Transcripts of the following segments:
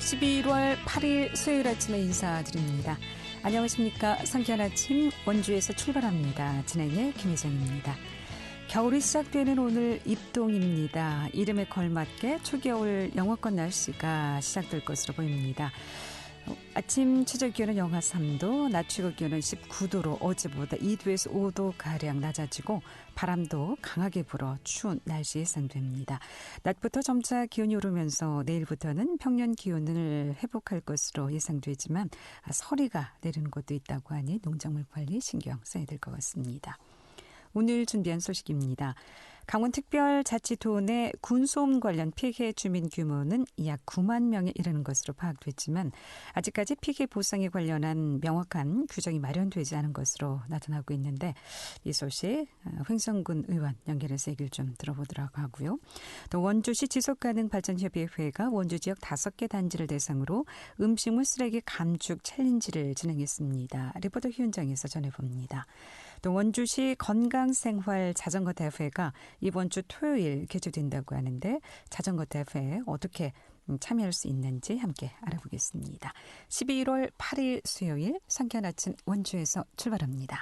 11월 8일 수요일 아침에 인사드립니다. 안녕하십니까. 상쾌한 아침 원주에서 출발합니다. 진행의 김혜정입니다. 겨울이 시작되는 오늘 입동입니다. 이름에 걸맞게 초겨울 영하권 날씨가 시작될 것으로 보입니다. 아침 최저 기온은 영하 3도, 낮 최고 기온은 19도로 어제보다 2도에서 5도가량 낮아지고 바람도 강하게 불어 추운 날씨 예상됩니다. 낮부터 점차 기온이 오르면서 내일부터는 평년 기온을 회복할 것으로 예상되지만 서리가 내리는 곳도 있다고 하니 농작물 관리 신경 써야 될 것 같습니다. 오늘 준비한 소식입니다. 강원특별자치도 내 군소음 관련 피해 주민 규모는 약 9만 명에 이르는 것으로 파악됐지만 아직까지 피해 보상에 관련한 명확한 규정이 마련되지 않은 것으로 나타나고 있는데 이 소식 횡성군 의원 연결해서 얘기를 좀 들어보도록 하고요. 또 원주시 지속가능발전협의회가 원주 지역 5개 단지를 대상으로 음식물 쓰레기 감축 챌린지를 진행했습니다. 리포터 현장에서 전해봅니다. 또 원주시 건강생활 자전거 대회가 이번 주 토요일 개최된다고 하는데 자전거 대회에 어떻게 참여할 수 있는지 함께 알아보겠습니다. 11월 8일 수요일 상쾌한 아침 원주에서 출발합니다.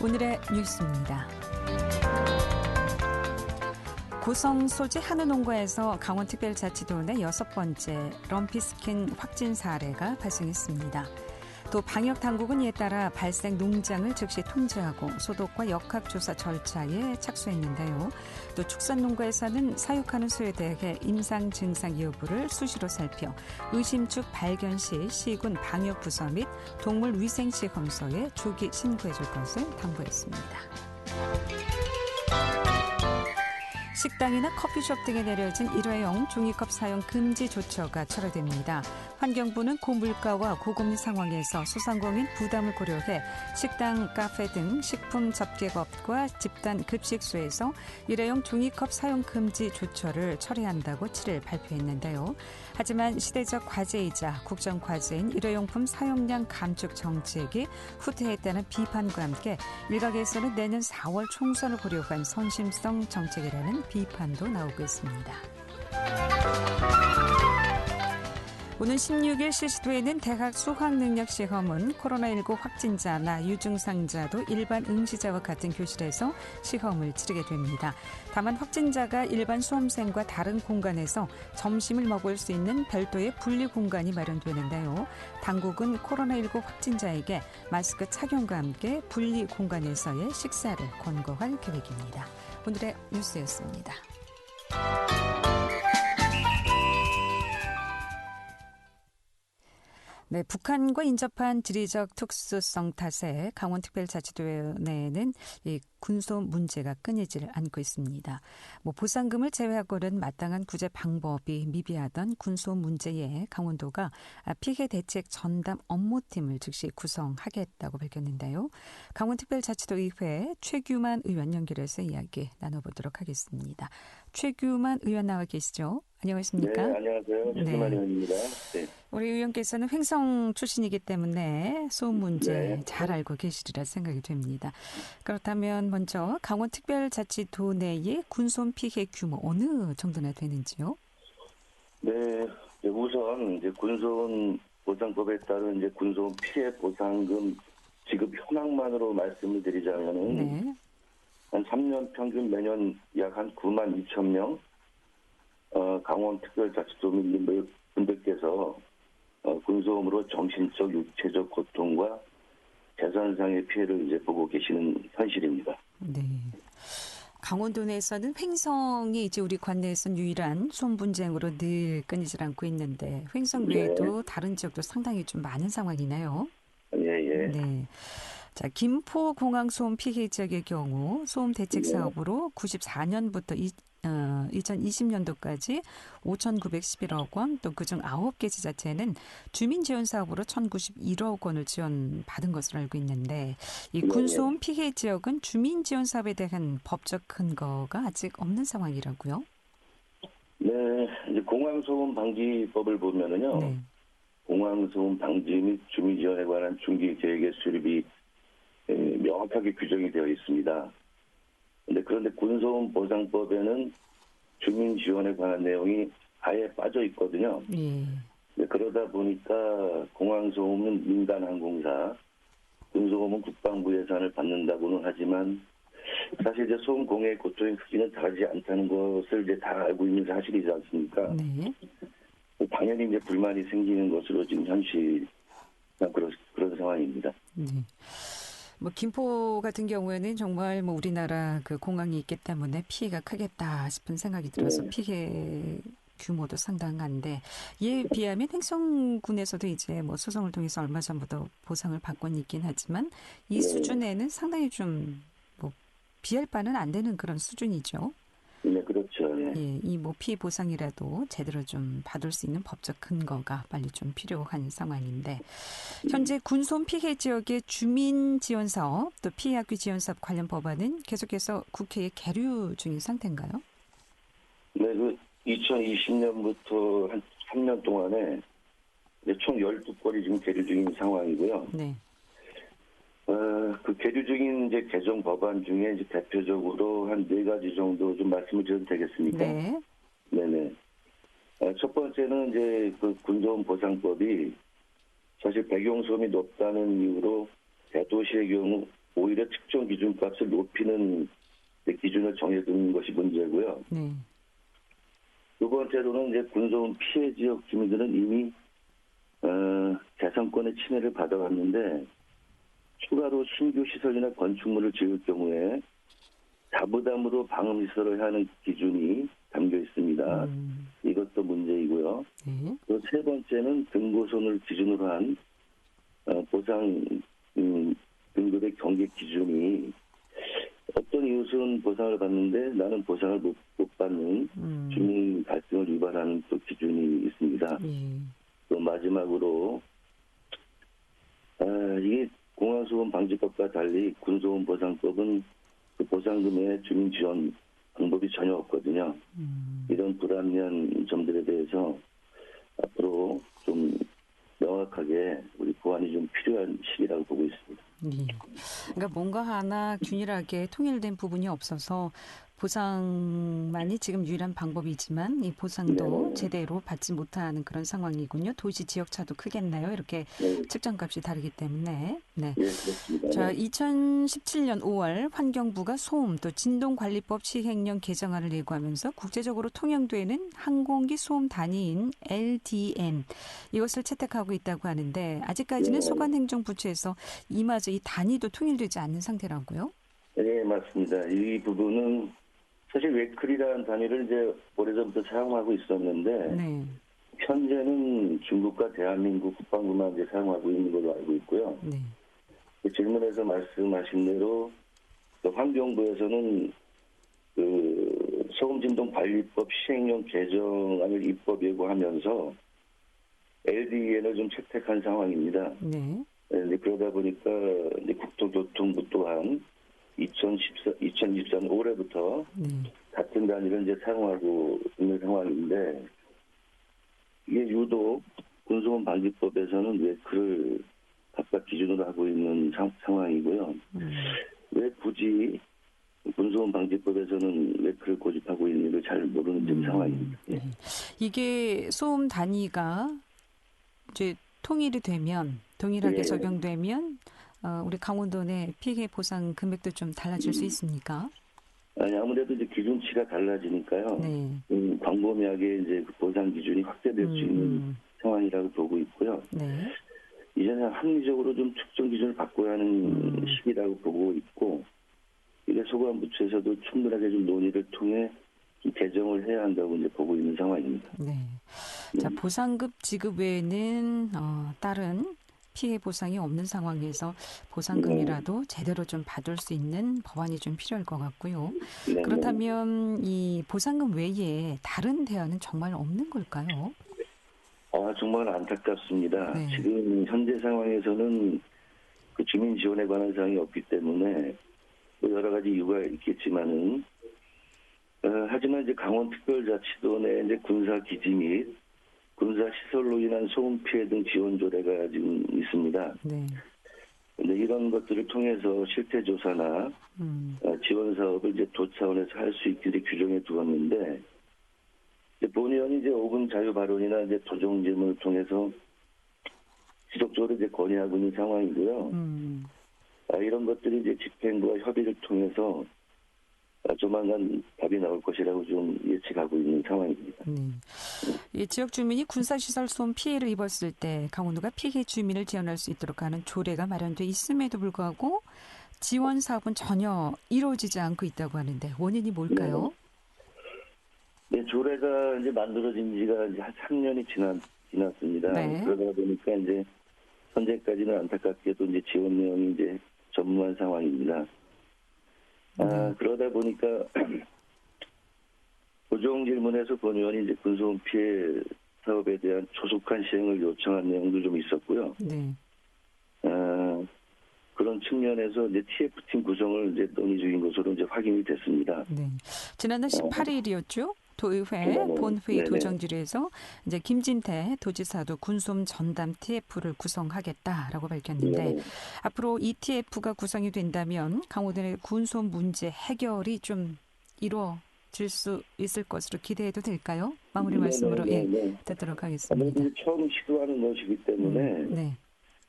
오늘의 뉴스입니다. 고성 소지 한우농가에서 강원특별자치도 내 6번째 럼피스킨 확진 사례가 발생했습니다. 또 방역당국은 이에 따라 발생 농장을 즉시 통제하고 소독과 역학조사 절차에 착수했는데요. 또 축산농가에서는 사육하는 소에 대해 임상 증상 여부를 수시로 살펴 의심축 발견 시 시군 방역부서 및 동물위생시험소에 조기 신고해 줄 것을 당부했습니다. 식당이나 커피숍 등에 내려진 일회용 종이컵 사용 금지 조처가 철회됩니다. 환경부는 고물가와 고금리 상황에서 소상공인 부담을 고려해 식당, 카페 등 식품 접객업과 집단 급식소에서 일회용 종이컵 사용 금지 조처를 철회한다고 7일 발표했는데요. 하지만 시대적 과제이자 국정과제인 일회용품 사용량 감축 정책이 후퇴했다는 비판과 함께 일각에서는 내년 4월 총선을 고려한 선심성 정책이라는 비판도 나오고 있습니다. 오는 16일 실시되는 대학 수학능력시험은 코로나19 확진자나 유증상자도 일반 응시자와 같은 교실에서 시험을 치르게 됩니다. 다만 확진자가 일반 수험생과 다른 공간에서 점심을 먹을 수 있는 별도의 분리 공간이 마련되는데요. 당국은 코로나19 확진자에게 마스크 착용과 함께 분리 공간에서의 식사를 권고할 계획입니다. 오늘의 뉴스였습니다. 네, 북한과 인접한 지리적 특수성 탓에 강원특별자치도 내에는 이 군소음 문제가 끊이지를 않고 있습니다. 보상금을 제외하고는 마땅한 구제 방법이 미비하던 군소음 문제에 강원도가 피해 대책 전담 업무팀을 즉시 구성하겠다고 밝혔는데요. 강원특별자치도 의회 최규만 의원 연결해서 이야기 나눠보도록 하겠습니다. 최규만 의원 나와 계시죠? 안녕하십니까? 네, 안녕하세요. 최규만 의원입니다. 네. 우리 의원께서는 횡성 출신이기 때문에 소음 문제 잘 알고 계시리라 생각이 됩니다. 그렇다면 먼저 강원특별자치도 내의 군소음 피해 규모 어느 정도나 되는지요? 네, 우선 이제 군소음 보상법에 따른 이제 군소음 피해 보상금 지급 현황만으로 말씀을 드리자면은 네. 한 3년 평균 매년 약 한 9만 2천 명 강원특별자치도 분들께서 군소음으로 정신적, 육체적 고통과 재산상의 피해를 이제 보고 계시는 현실입니다. 네. 강원도 내에서는 횡성이 이제 우리 관내에서는 유일한 소음 분쟁으로 늘 끊이질 않고 있는데 횡성 외에도 다른 지역도 상당히 좀 많은 상황이네요. 예. 네. 자, 김포 공항 소음 피해 지역의 경우 소음 대책 사업으로 94년부터 2020년도까지 5,911억 원, 또 그중 9개 지자체는 주민 지원 사업으로 1,091억 원을 지원받은 것으로 알고 있는데 이 군소음 피해 지역은 주민 지원 사업에 대한 법적 근거가 아직 없는 상황이라고요? 네, 이제 공항소음 방지법을 보면은요. 네. 공항소음 방지 및 주민 지원에 관한 중기 계획의 수립이 명확하게 규정이 되어 있습니다. 그런데 군소음 보상법에는 주민 지원에 관한 내용이 아예 빠져 있거든요. 예. 그러다 보니까 공항소음은 민간항공사, 군소음은 국방부 예산을 받는다고는 하지만 사실 이제 소음 공해의 고통의 크기는 다르지 않다는 것을 이제 다 알고 있는 사실이지 않습니까? 네. 당연히 이제 불만이 생기는 것으로 지금 현실 그런 상황입니다. 네. 뭐 김포 같은 경우에는 정말 뭐 우리나라 그 공항이 있기 때문에 피해가 크겠다 싶은 생각이 들어서 네. 피해 규모도 상당한데 이에 비하면 행성군에서도 이제 뭐 소송을 통해서 얼마 전부터 보상을 받고는 있긴 하지만 이 수준에는 상당히 좀 뭐 비할 바는 안 되는 그런 수준이죠. 네, 그렇죠. 예. 예, 이 뭐 피해 보상이라도 제대로 좀 받을 수 있는 법적 근거가 빨리 좀 필요한 상황인데 현재 군소음 피해 지역의 주민 지원 사업 또 피해 학교 지원 사업 관련 법안은 계속해서 국회에 계류 중인 상태인가요? 네, 2020년부터 한 3년 동안에 이제 총 12건이 지금 계류 중인 상황이고요. 네. 그 계류 중인 이제 개정 법안 중에 이제 대표적으로 한 4가지 정도 좀 말씀을 드려도 되겠습니까? 네. 네네. 첫 번째는 이제 그 군소음 보상법이 사실 배경소음이 높다는 이유로 대도시의 경우 오히려 측정 기준값을 높이는 기준을 정해두는 것이 문제고요. 네. 두 번째로는 이제 군소음 피해 지역 주민들은 이미 재산권의 침해를 받아왔는데 추가로 신규 시설이나 건축물을 지을 경우에 자부담으로 방음 시설을 하는 기준이 담겨 있습니다. 이것도 문제이고요. 네. 또 세 번째는 등고선을 기준으로 한 보상 등급의 경계 기준이 어떤 이웃은 보상을 받는데 나는 보상을 못 받는 주민 갈등을 유발하는 또 기준이 있습니다. 예. 또 마지막으로 이게 공항소음 방지법과 달리 군소음 보상법은 그 보상금의 주민 지원 방법이 전혀 없거든요. 이런 불합리한 점들에 대해서 앞으로 좀 명확하게 우리 보완이 좀 필요한 시기라고 보고 있습니다. 예. 그러니까 뭔가 하나 균일하게 통일된 부분이 없어서 보상만이 지금 유일한 방법이지만 이 보상도 네. 제대로 받지 못하는 그런 상황이군요. 도시 지역 차도 크겠네요. 이렇게 네. 측정값이 다르기 때문에. 네. 예, 그렇습니다. 자, 네. 2017년 5월 환경부가 소음 또 진동관리법 시행령 개정안을 예고하면서 국제적으로 통용되는 항공기 소음 단위인 LDN 이것을 채택하고 있다고 하는데 아직까지는 네. 소관행정부처에서 이마저 이 단위도 통일되지 않는 상태라고요? 네, 맞습니다. 이 부분은 사실 웨클이라는 단위를 이제 오래전부터 사용하고 있었는데 네. 현재는 중국과 대한민국 국방부만 이제 사용하고 있는 걸로 알고 있고요. 네. 그 질문에서 말씀하신 대로 그 환경부에서는 그 소음진동관리법 시행령 개정안을 입법 예고하면서 LDN을 좀 채택한 상황입니다. 네. 네, 그러다 보니까 이제 국토교통부 또한 2024년 올해부터 네. 같은 단위를 이제 사용하고 있는 상황인데 이게 유독 군소음 방지법에서는 웨크를 각각 기준으로 하고 있는 상황이고요. 왜 굳이 군소음 방지법에서는 웨크를 고집하고 있는지를 잘 모르는 지금 상황입니다. 예. 이게 소음 단위가 이제 통일이 되면 동일하게 예. 적용되면 우리 강원도 내 피해 보상 금액도 좀 달라질 수 있습니까? 아니, 아무래도 이제 기준치가 달라지니까요. 네. 광범위하게 이제 그 보상 기준이 확대될 수 있는 상황이라고 보고 있고요. 네. 이제는 합리적으로 좀 측정 기준을 바꿔야 하는 시기라고 보고 있고, 이게 소관부처에서도 충분하게 좀 논의를 통해 좀 개정을 해야 한다고 이제 보고 있는 상황입니다. 네. 자, 보상급 지급 외에는 다른 피해 보상이 없는 상황에서 보상금이라도 제대로 좀 받을 수 있는 법안이 좀 필요할 것 같고요. 네, 그렇다면 이 보상금 외에 다른 대안은 정말 없는 걸까요? 정말 안타깝습니다. 네. 지금 현재 상황에서는 그 주민 지원에 관한 사항이 없기 때문에 또 여러 가지 이유가 있겠지만은 하지만 이제 강원특별자치도 내 이제 군사 기지 및 군사 시설로 인한 소음 피해 등 지원 조례가 지금 있습니다. 네. 근데 이런 것들을 통해서 실태 조사나 지원 사업을 이제 도 차원에서 할 수 있게 이제 규정해 두었는데, 이제 본 의원이 이제 5분 자유 발언이나 이제 도정 질문을 통해서 지속적으로 이제 건의하고 있는 상황이고요. 이런 것들이 이제 집행부와 협의를 통해서 조만간 답이 나올 것이라고 좀 예측하고 있는 상황입니다. 이 지역 주민이 군사시설 소음 피해를 입었을 때 강원도가 피해 주민을 지원할 수 있도록 하는 조례가 마련돼 있음에도 불구하고 지원 사업은 전혀 이루어지지 않고 있다고 하는데 원인이 뭘까요? 네, 조례가 이제 만들어진 지가 이제 한 3년이 지났습니다. 네. 그러다 보니까 이제 현재까지는 안타깝게도 이제 지원 내용이 이제 전무한 상황입니다. 그러다 보니까 도정 질문에서 본 의원이 이제 군소음 피해 사업에 대한 조속한 시행을 요청한 내용도 좀 있었고요. 네. 그런 측면에서 이제 TF팀 구성을 이제 논의 중인 것으로 이제 확인이 됐습니다. 네. 지난달 18일이었죠. 도의회 본회의 도정질에서 이제 김진태 도지사도 군소음 전담 TF를 구성하겠다라고 밝혔는데 앞으로 이 TF가 구성이 된다면 강원도의 군소음 문제 해결이 좀 이루어질 수 있을 것으로 기대해도 될까요? 마무리 말씀으로 듣도록 하겠습니다. 처음 시도하는 것이기 때문에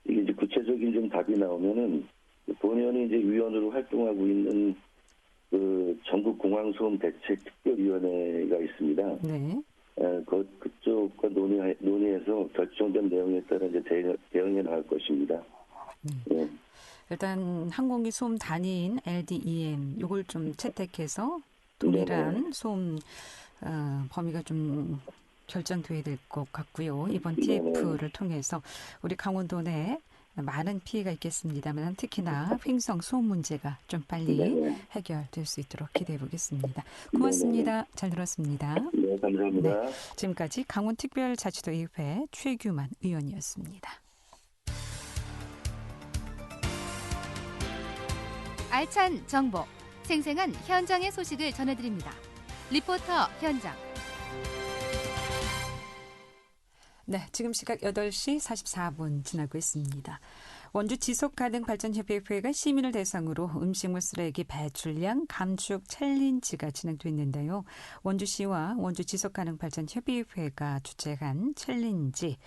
이게 이제 구체적인 좀 답이 나오면은 본 의원이 이제 위원으로 활동하고 있는 그 전국 공항소음 대책 특별위원회가 있습니다. 네. 그쪽과 논의해서 결정된 내용에 따라 이제 대응해 나갈 것입니다. 네. 일단 항공기 소음 단위인 LDEM 이걸 좀 채택해서 동일한 소음 범위가 좀 결정돼야 될 것 같고요. 이번 TF를 통해서 우리 강원도 내 많은 피해가 있겠습니다만 특히나 횡성 소음 문제가 좀 빨리 해결될 수 있도록 기대해 보겠습니다. 고맙습니다. 잘 들었습니다. 네, 감사합니다. 네, 지금까지 강원특별자치도의회 최규만 의원이었습니다. 알찬 정보, 생생한 현장의 소식을 전해드립니다. 리포터 현장. 네, 지금 시각 8시 44분 지나고 있습니다. 원주 지속가능발전협의회가 시민을 대상으로 음식물 쓰레기 배출량 감축 챌린지가 진행됐는데요. 원주시와 원주 지속가능발전협의회가 주최한 챌린지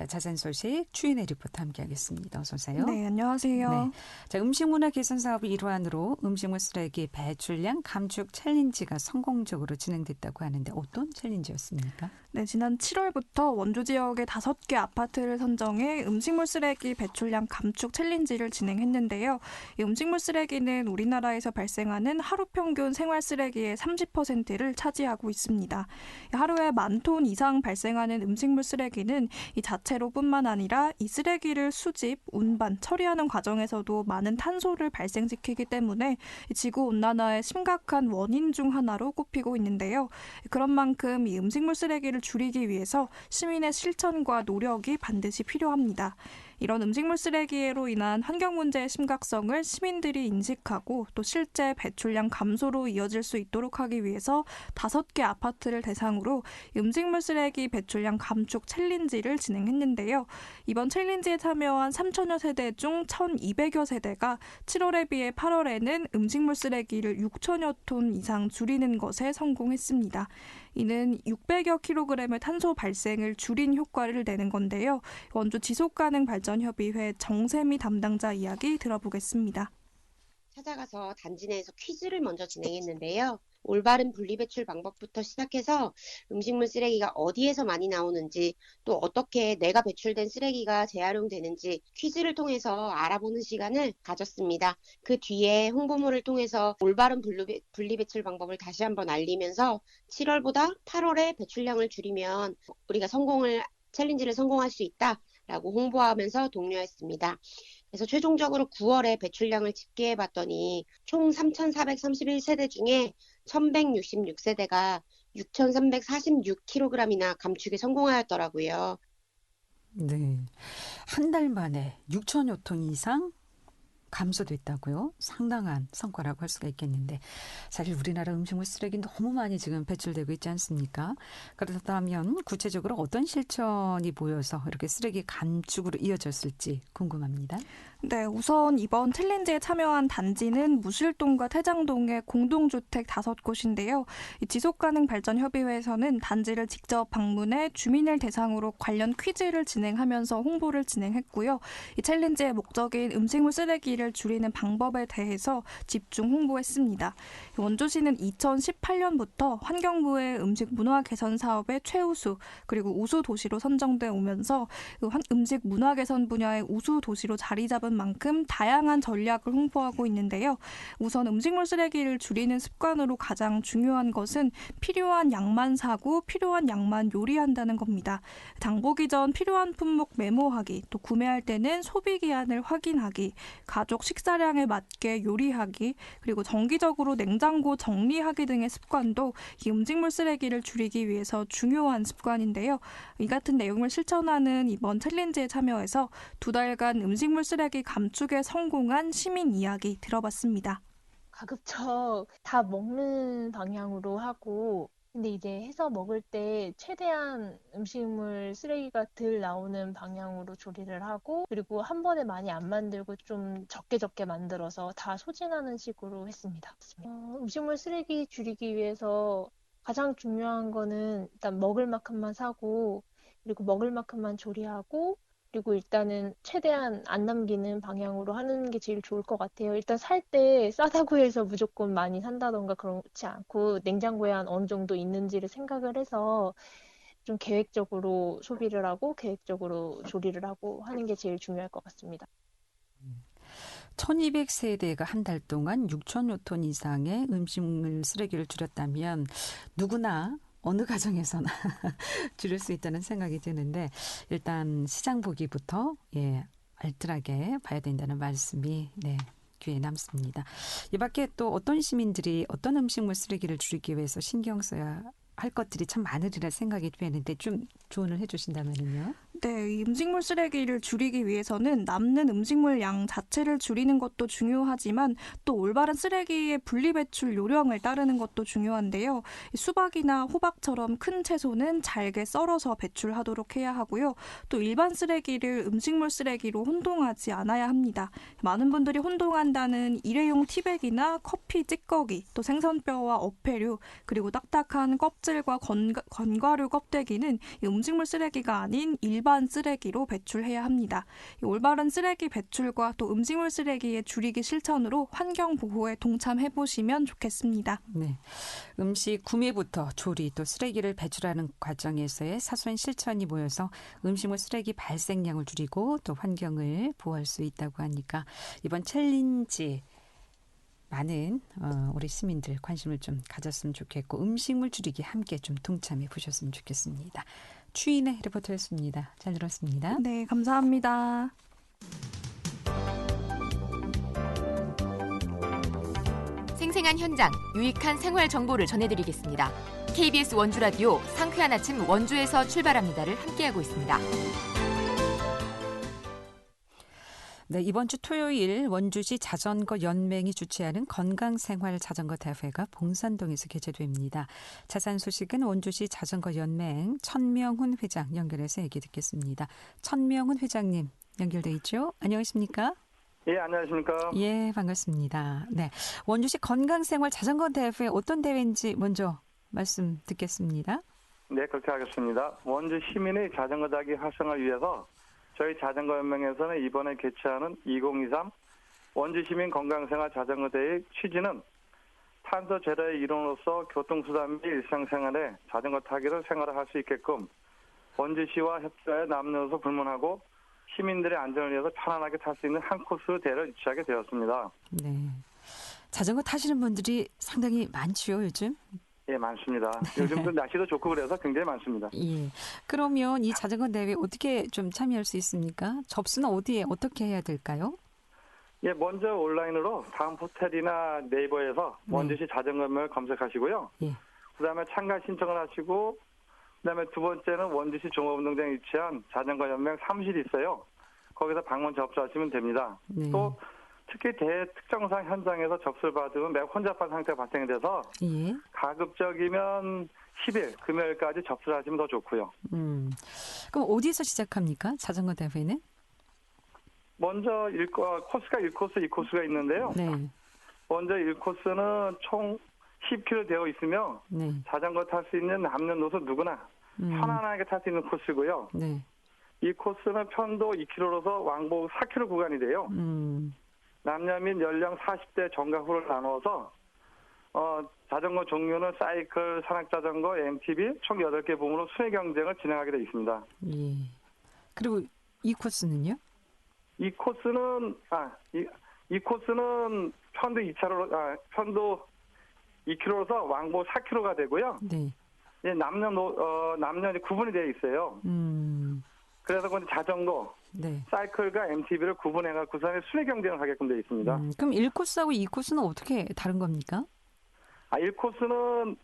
자세한 소식 추인의 리포터 함께하겠습니다. 어서 오세요. 네, 안녕하세요. 네. 자, 음식문화 개선 사업의 일환으로 음식물 쓰레기 배출량 감축 챌린지가 성공적으로 진행됐다고 하는데 어떤 챌린지였습니까? 네, 지난 7월부터 원주 지역의 5개 아파트를 선정해 음식물 쓰레기 배출량 감축 챌린지를 진행했는데요. 이 음식물 쓰레기는 우리나라에서 발생하는 하루 평균 생활 쓰레기의 30%를 차지하고 있습니다. 하루에 10,000톤 이상 발생하는 음식물 쓰레기는 이 자체로뿐만 아니라 이 쓰레기를 수집, 운반, 처리하는 과정에서도 많은 탄소를 발생시키기 때문에 지구온난화의 심각한 원인 중 하나로 꼽히고 있는데요. 그런 만큼 이 음식물 쓰레기를 줄이기 위해서 시민의 실천과 노력이 반드시 필요합니다. 이런 음식물 쓰레기로 인한 환경 문제의 심각성을 시민들이 인식하고 또 실제 배출량 감소로 이어질 수 있도록 하기 위해서 5개 아파트를 대상으로 음식물 쓰레기 배출량 감축 챌린지를 진행했는데요. 이번 챌린지에 참여한 3,000여 세대 중 1,200여 세대가 7월에 비해 8월에는 음식물 쓰레기를 6,000여 톤 이상 줄이는 것에 성공했습니다. 이는 600여 킬로그램의 탄소 발생을 줄인 효과를 내는 건데요. 원주 지속가능발전협의회 정세미 담당자 이야기 들어보겠습니다. 찾아가서 단지 내에서 퀴즈를 먼저 진행했는데요. 올바른 분리배출 방법부터 시작해서 음식물 쓰레기가 어디에서 많이 나오는지 또 어떻게 내가 배출된 쓰레기가 재활용되는지 퀴즈를 통해서 알아보는 시간을 가졌습니다. 그 뒤에 홍보물을 통해서 올바른 분리배출 방법을 다시 한번 알리면서 7월보다 8월에 배출량을 줄이면 우리가 챌린지를 성공할 수 있다라고 홍보하면서 독려했습니다. 그래서 최종적으로 9월에 배출량을 집계해봤더니 총 3,431세대 중에 1,166세대가 6,346kg이나 감축에 성공하였더라고요. 네, 한 달 만에 6천여 톤 이상 감소됐다고요? 상당한 성과라고 할 수가 있겠는데 사실 우리나라 음식물 쓰레기 너무 많이 지금 배출되고 있지 않습니까? 그렇다면 구체적으로 어떤 실천이 모여서 이렇게 쓰레기 감축으로 이어졌을지 궁금합니다. 네, 우선 이번 챌린지에 참여한 단지는 무실동과 태장동의 공동주택 5곳인데요. 이 지속가능발전협의회에서는 단지를 직접 방문해 주민을 대상으로 관련 퀴즈를 진행하면서 홍보를 진행했고요. 이 챌린지의 목적인 음식물 쓰레기를 줄이는 방법에 대해서 집중 홍보했습니다. 원주시는 2018년부터 환경부의 음식 문화 개선 사업의 최우수 그리고 우수 도시로 선정돼 오면서 음식 문화 개선 분야의 우수 도시로 자리 잡은 만큼 다양한 전략을 홍보하고 있는데요. 우선 음식물 쓰레기를 줄이는 습관으로 가장 중요한 것은 필요한 양만 사고 필요한 양만 요리한다는 겁니다. 장보기 전 필요한 품목 메모하기, 또 구매할 때는 소비 기한을 확인하기, 가족 식사량에 맞게 요리하기, 그리고 정기적으로 냉장고 정리하기 등의 습관도 이 음식물 쓰레기를 줄이기 위해서 중요한 습관인데요. 이 같은 내용을 실천하는 이번 챌린지에 참여해서 2달간 음식물 쓰레기 감축에 성공한 시민 이야기 들어봤습니다. 가급적 다 먹는 방향으로 하고, 근데 이제 해서 먹을 때 최대한 음식물 쓰레기가 덜 나오는 방향으로 조리를 하고, 그리고 한 번에 많이 안 만들고 좀 적게 만들어서 다 소진하는 식으로 했습니다. 음식물 쓰레기 줄이기 위해서 가장 중요한 거는 일단 먹을 만큼만 사고, 그리고 먹을 만큼만 조리하고, 그리고 일단은 최대한 안 남기는 방향으로 하는 게 제일 좋을 것 같아요. 일단 살 때 싸다고 해서 무조건 많이 산다던가 그렇지 않고 냉장고에 한 어느 정도 있는지를 생각을 해서 좀 계획적으로 소비를 하고 계획적으로 조리를 하고 하는 게 제일 중요할 것 같습니다. 1200세대가 한 달 동안 6천여 톤 이상의 음식물 쓰레기를 줄였다면 누구나 어느 가정에서나 줄일 수 있다는 생각이 드는데 일단 시장 보기부터 알뜰하게 봐야 된다는 말씀이 귀에 남습니다. 이 밖에 또 어떤 시민들이 어떤 음식물 쓰레기를 줄이기 위해서 신경 써야 할 것들이 참 많으리라 생각이 되는데 좀 조언을 해주신다면요. 네, 이 음식물 쓰레기를 줄이기 위해서는 남는 음식물 양 자체를 줄이는 것도 중요하지만 또 올바른 쓰레기의 분리배출 요령을 따르는 것도 중요한데요. 수박이나 호박처럼 큰 채소는 잘게 썰어서 배출하도록 해야 하고요. 또 일반 쓰레기를 음식물 쓰레기로 혼동하지 않아야 합니다. 많은 분들이 혼동한다는 일회용 티백이나 커피 찌꺼기, 또 생선뼈와 어패류, 그리고 딱딱한 껍질과 건과류 껍데기는 음식물 쓰레기가 아닌 일반 쓰레기로 배출해야 합니다. 올바른 쓰레기 배출과 또 음식물 쓰레기의 줄이기 실천으로 환경 보호에 동참해 보시면 좋겠습니다. 네, 음식 구매부터 조리 또 쓰레기를 배출하는 과정에서의 사소한 실천이 모여서 음식물 쓰레기 발생량을 줄이고 또 환경을 보호할 수 있다고 하니까 이번 챌린지 많은 우리 시민들 관심을 좀 가졌으면 좋겠고 음식물 줄이기 함께 좀 동참해 보셨으면 좋겠습니다. 추인의 리포터였습니다. 잘 들었습니다. 네, 감사합니다. 생생한 현장, 유익한 생활 정보를 전해드리겠습니다. KBS 원주라디오 상쾌한 아침 원주에서 출발합니다를 함께하고 있습니다. 네, 이번 주 토요일 원주시 자전거 연맹이 주최하는 건강생활 자전거 대회가 봉산동에서 개최됩니다. 자세한 소식은 원주시 자전거 연맹 천명훈 회장 연결해서 얘기 듣겠습니다. 천명훈 회장님 연결돼 있죠? 안녕하십니까? 예, 안녕하십니까? 예, 반갑습니다. 네, 원주시 건강생활 자전거 대회 어떤 대회인지 먼저 말씀 듣겠습니다. 네, 그렇게 하겠습니다. 원주 시민의 자전거 타기 활성화를 위해서 저희 자전거연맹에서는 이번에 개최하는 2023 원주시민 건강생활 자전거 대회의 취지는 탄소 제로의 일원으로서 교통수단 및 일상생활에 자전거 타기를 생활할 수 있게끔 원주시와 협조하여 남녀노소 불문하고 시민들의 안전을 위해서 편안하게 탈 수 있는 한 코스 대회를 유치하게 되었습니다. 네, 자전거 타시는 분들이 상당히 많지요, 요즘? 예, 많습니다. 요즘도 날씨도 좋고 그래서 굉장히 많습니다. 예. 그러면 이 자전거 대회 어떻게 좀 참여할 수 있습니까? 접수는 어디에 어떻게 해야 될까요? 예, 먼저 온라인으로 다음 호텔이나 네이버에서 원주시 자전거연맹을 검색하시고요. 예. 그다음에 참가 신청을 하시고 그다음에 두 번째는 원주시 종합운동장에 위치한 자전거연맹 사무실이 있어요. 거기서 방문 접수하시면 됩니다. 네. 또 특히 대특정상 현장에서 접수를 받으면 매우 혼잡한 상태가 발생이 돼서 예. 가급적이면 10일 금요일까지 접수를 하시면 더 좋고요. 그럼 어디에서 시작합니까? 자전거 대회는? 먼저 코스가 1코스, 2코스가 있는데요. 네. 먼저 1코스는 총 10km 되어 있으며 네. 자전거 탈 수 있는 남녀노소 누구나 편안하게 탈 수 있는 코스고요. 네. 이 코스는 편도 2km로서 왕복 4km 구간이 돼요. 남녀 및 연령 40대 정가후를 나누어서 자전거 종류는 사이클, 산악자전거, MTB 총 8개 부문으로 순회 경쟁을 진행하게 되어 있습니다. 예. 그리고 이 코스는요? 이 코스는 편도 2차로 편도 2km로서 왕복 4km가 되고요. 네. 예, 남녀 구분이 되어 있어요. 그래서 그 자전거, 네. 사이클과 MTB를 구분해갖고 순회 경쟁을 하게끔 되어 있습니다. 그럼 1코스하고 2코스는 어떻게 다른 겁니까? 1코스는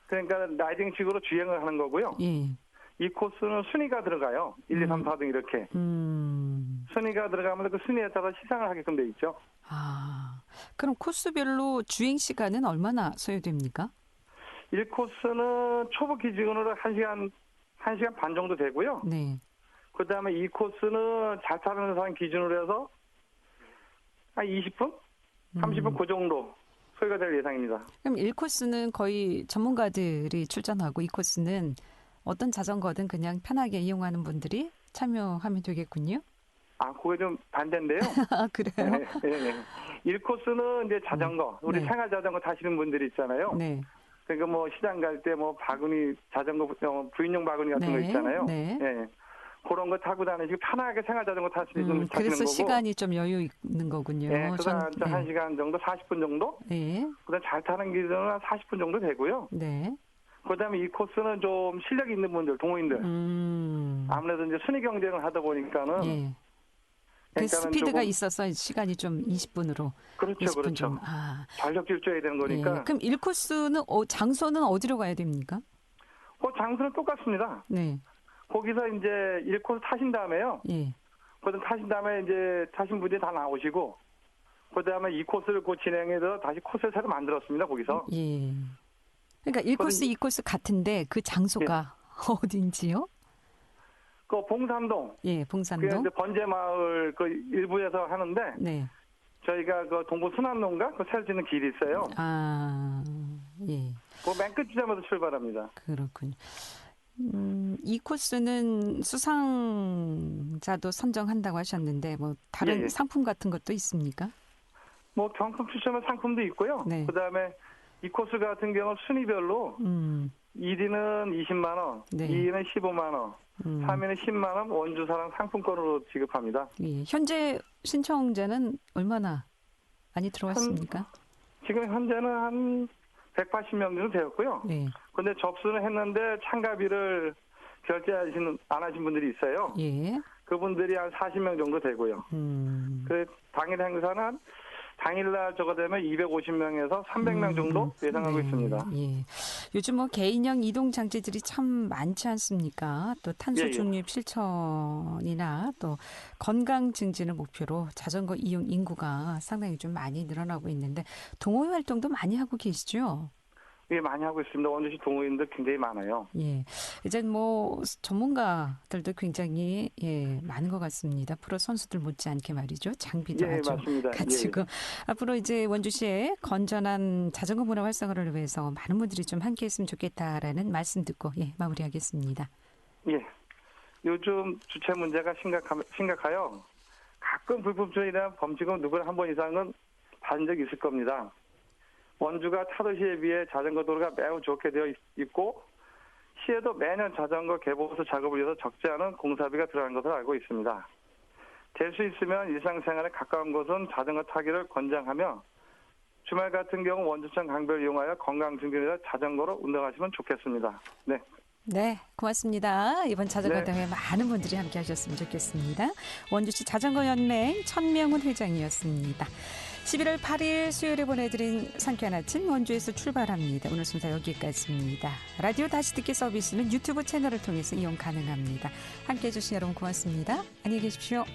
그러니까 라이딩식으로 주행을 하는 거고요. 예. 2코스는 순위가 들어가요. 1, 2, 3, 4등 이렇게. 순위가 들어가면 그 순위에 따라 시상을 하게끔 돼 있죠. 그럼 코스별로 주행 시간은 얼마나 소요됩니까? 1코스는 초보 기준으로 1시간 반 정도 되고요. 네. 그 다음에 2코스는 잘 타는 사람 기준으로 해서 한 20분? 30분 그 정도 소요가 될 예상입니다. 그럼 1코스는 거의 전문가들이 출전하고 2코스는 어떤 자전거든 그냥 편하게 이용하는 분들이 참여하면 되겠군요. 그게 좀 반대인데요. 그래요? 네. 1코스는 이제 자전거, 우리 네. 생활 자전거 타시는 분들이 있잖아요. 네. 그러니까 뭐 시장 갈 때 뭐 바구니, 자전거, 부인용 바구니 같은 거 있잖아요. 네. 네. 그런 거 타고 다니시고 편하게 생활 자전거 타시는 분 타시는 그래서 거고. 시간이 좀 여유 있는 거군요. 네. 그래서 한 1시간 정도, 40분 정도? 네. 그다음 잘 타는 기준은 한 40분 정도 되고요. 네. 그다음에 이 코스는 좀 실력 있는 분들, 동호인들. 아무래도 이제 순위 경쟁을 하다 보니까는. 예. 그 스피드가 있어서 시간이 좀 20분으로. 그렇죠, 20분 그렇죠. 좀. 전력 질주해야 되는 거니까. 예. 그럼 1코스는 장소는 어디로 가야 됩니까? 장소는 똑같습니다. 네. 거기서 이제 1코스 타신 다음에요. 예. 거기서 타신 다음에 이제 타신 분들이 다 나오시고, 그 다음에 2코스를 진행해서 다시 코스를 새로 만들었습니다. 거기서. 예. 그러니까 1코스, 2코스 같은데 그 장소가 어딘지요? 봉산동. 예, 봉산동. 그 번제마을 그 일부에서 하는데. 네. 저희가 그 동부 순환로인가? 그 새로 짓는 길이 있어요. 예. 그 맨 끝 지점에서 출발합니다. 그렇군요. 이 코스는 수상자도 선정한다고 하셨는데 뭐 다른 상품 같은 것도 있습니까? 뭐 경품 추첨의 상품도 있고요. 네. 그다음에 이 코스 같은 경우는 순위별로 1위는 20만 원, 네. 2위는 15만 원, 3위는 10만 원 원주사랑 상품권으로 지급합니다. 예. 현재 신청자는 얼마나 많이 들어왔습니까? 지금 현재는 한 180명 정도 되었고요. 네. 근데 접수는 했는데 참가비를 안 하신 분들이 있어요. 예. 그분들이 한 40명 정도 되고요. 그 당일 행사는 당일날 저거 되면 250명에서 300명 정도 예상하고 있습니다. 예. 요즘 뭐 개인형 이동 장치들이 참 많지 않습니까? 또 탄소 중립 실천이나 또 건강 증진을 목표로 자전거 이용 인구가 상당히 좀 많이 늘어나고 있는데 동호회 활동도 많이 하고 계시죠? 예, 많이 하고 있습니다. 원주시 동호인들 굉장히 많아요. 예. 이제 뭐 전문가들도 굉장히 많은 것 같습니다. 프로 선수들 못지않게 말이죠. 장비도 아주 맞습니다. 갖추고 앞으로 이제 원주시의 건전한 자전거 문화 활성화를 위해서 많은 분들이 좀 함께했으면 좋겠다라는 말씀 듣고 마무리하겠습니다. 예. 요즘 주체 문제가 심각하여 가끔 불법주의에 대한 범칙은 누구나 한 번 이상은 받은 적이 있을 겁니다. 원주가 타도시에 비해 자전거 도로가 매우 좋게 되어 있고 시에도 매년 자전거 개보수 작업을 위해서 적지 않은 공사비가 들어간 것으로 알고 있습니다. 될 수 있으면 일상생활에 가까운 곳은 자전거 타기를 권장하며 주말 같은 경우 원주청 강변을 이용하여 건강 증진을 위해 자전거로 운동하시면 좋겠습니다. 네. 네, 고맙습니다. 이번 자전거 대회 많은 분들이 함께 하셨으면 좋겠습니다. 원주시 자전거연맹 천명훈 회장이었습니다. 11월 8일 수요일에 보내드린 상쾌한 아침 원주에서 출발합니다. 오늘 순서 여기까지입니다. 라디오 다시 듣기 서비스는 유튜브 채널을 통해서 이용 가능합니다. 함께해 주신 여러분 고맙습니다. 안녕히 계십시오.